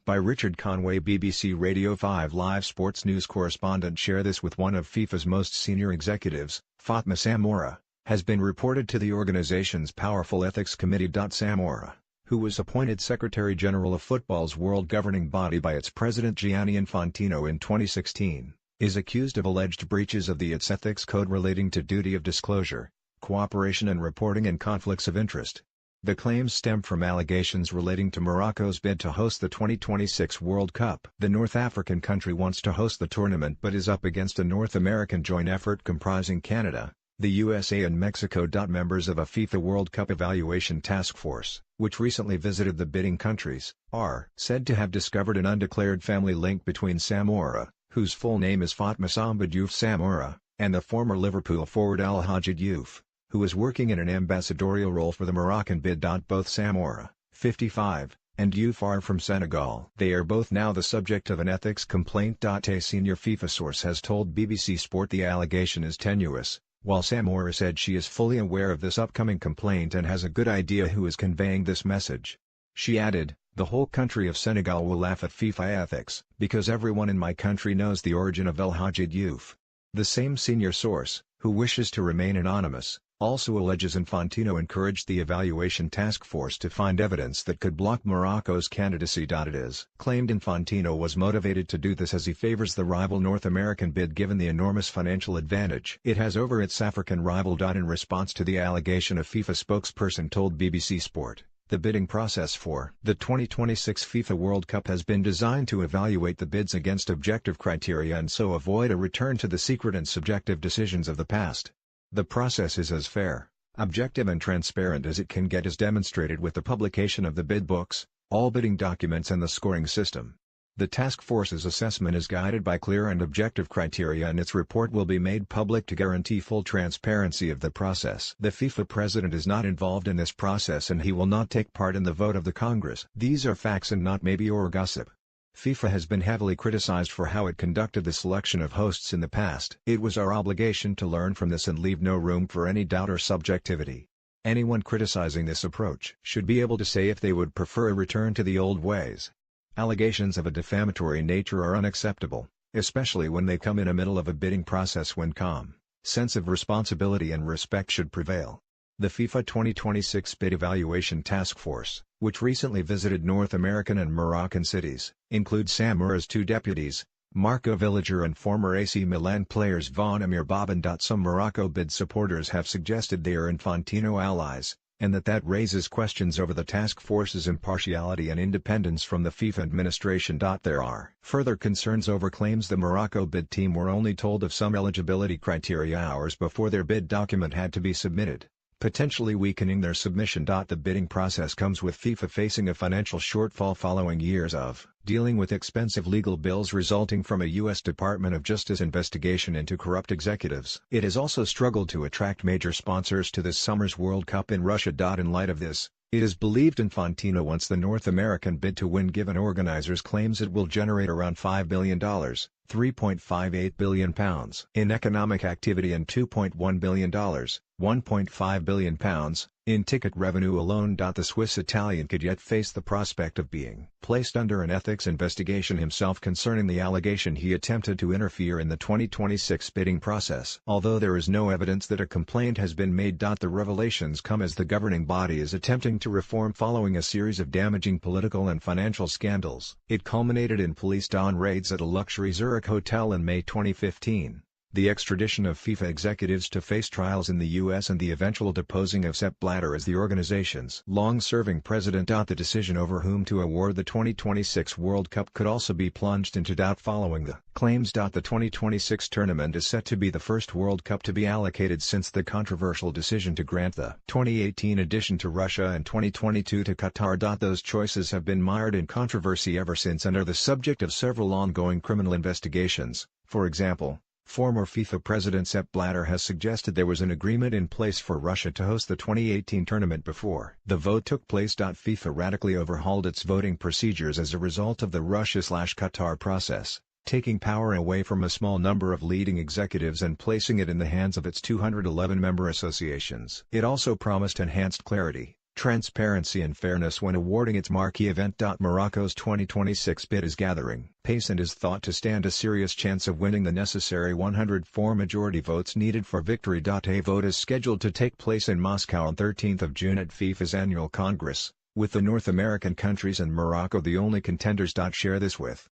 By Richard Conway. BBC Radio 5 Live sports news correspondent. Share this with one of FIFA's most senior executives, Fatma Samora, has been reported to the organization's powerful ethics committee. Samora, who was appointed Secretary-General of football's world governing body by its president Gianni Infantino in 2016, is accused of alleged breaches of its ethics code relating to duty of disclosure, cooperation and reporting and conflicts of interest. The claims stem from allegations relating to Morocco's bid to host the 2026 World Cup. The North African country wants to host the tournament but is up against a North American joint effort comprising Canada, the USA and Mexico. Members of a FIFA World Cup evaluation task force, which recently visited the bidding countries, are said to have discovered an undeclared family link between Samora, whose full name is Fatma Samba Diouf Samora, and the former Liverpool forward Al Hadji Diouf, who is working in an ambassadorial role for the Moroccan bid. Both Samora, 55, and Diouf are from Senegal. They are both now the subject of an ethics complaint. A senior FIFA source has told BBC Sport the allegation is tenuous, while Samora said she is fully aware of this upcoming complaint and has a good idea who is conveying this message. She added, "The whole country of Senegal will laugh at FIFA ethics, because everyone in my country knows the origin of El Hadji Diouf." The same senior source, who wishes to remain anonymous, also alleges Infantino encouraged the evaluation task force to find evidence that could block Morocco's candidacy. It is claimed Infantino was motivated to do this as he favors the rival North American bid given the enormous financial advantage it has over its African rival. In response to the allegation, a FIFA spokesperson told BBC Sport, "The bidding process for the 2026 FIFA World Cup has been designed to evaluate the bids against objective criteria and so avoid a return to the secret and subjective decisions of the past. The process is as fair, objective and transparent as it can get, as demonstrated with the publication of the bid books, all bidding documents and the scoring system. The task force's assessment is guided by clear and objective criteria and its report will be made public to guarantee full transparency of the process." The FIFA president is not involved in this process and he will not take part in the vote of the Congress. These are facts and not maybe or gossip. FIFA has been heavily criticized for how it conducted the selection of hosts in the past. It was our obligation to learn from this and leave no room for any doubt or subjectivity. Anyone criticizing this approach should be able to say if they would prefer a return to the old ways. Allegations of a defamatory nature are unacceptable, especially when they come in the middle of a bidding process when calm, sense of responsibility and respect should prevail. The FIFA 2026 Bid Evaluation Task Force, which recently visited North American and Moroccan cities, includes Samora's two deputies, Marco Villager and former AC Milan players Van Amir Baban. Some Morocco bid supporters have suggested they are Infantino allies, and that raises questions over the task force's impartiality and independence from the FIFA administration. There are further concerns over claims the Morocco bid team were only told of some eligibility criteria hours before their bid document had to be submitted, potentially weakening their submission. The bidding process comes with FIFA facing a financial shortfall following years of dealing with expensive legal bills resulting from a U.S. Department of Justice investigation into corrupt executives. It has also struggled to attract major sponsors to this summer's World Cup in Russia. In light of this, it is believed Infantino wants the North American bid to win, given organizers' claims it will generate around $5 billion, £3.58 billion in economic activity and $2.1 billion, £1.5 billion, in ticket revenue alone. The Swiss Italian could yet face the prospect of being placed under an ethics investigation himself concerning the allegation he attempted to interfere in the 2026 bidding process. Although there is no evidence that a complaint has been made. The revelations come as the governing body is attempting to reform following a series of damaging political and financial scandals. It culminated in police raids at a luxury Zurich hotel in May 2015. The extradition of FIFA executives to face trials in the U.S. and the eventual deposing of Sepp Blatter as the organization's long-serving president. The decision over whom to award the 2026 World Cup could also be plunged into doubt following the claims. The 2026 tournament is set to be the first World Cup to be allocated since the controversial decision to grant the 2018 edition to Russia and 2022 to Qatar. Those choices have been mired in controversy ever since and are the subject of several ongoing criminal investigations. For example, former FIFA president Sepp Blatter has suggested there was an agreement in place for Russia to host the 2018 tournament before the vote took place. FIFA radically overhauled its voting procedures as a result of the Russia/Qatar process, taking power away from a small number of leading executives and placing it in the hands of its 211 member associations. It also promised enhanced clarity, transparency and fairness when awarding its marquee event. Morocco's 2026 bid is gathering pace and is thought to stand a serious chance of winning the necessary 104 majority votes needed for victory. A vote is scheduled to take place in Moscow on 13 June at FIFA's annual Congress, with the North American countries and Morocco the only contenders. Share this with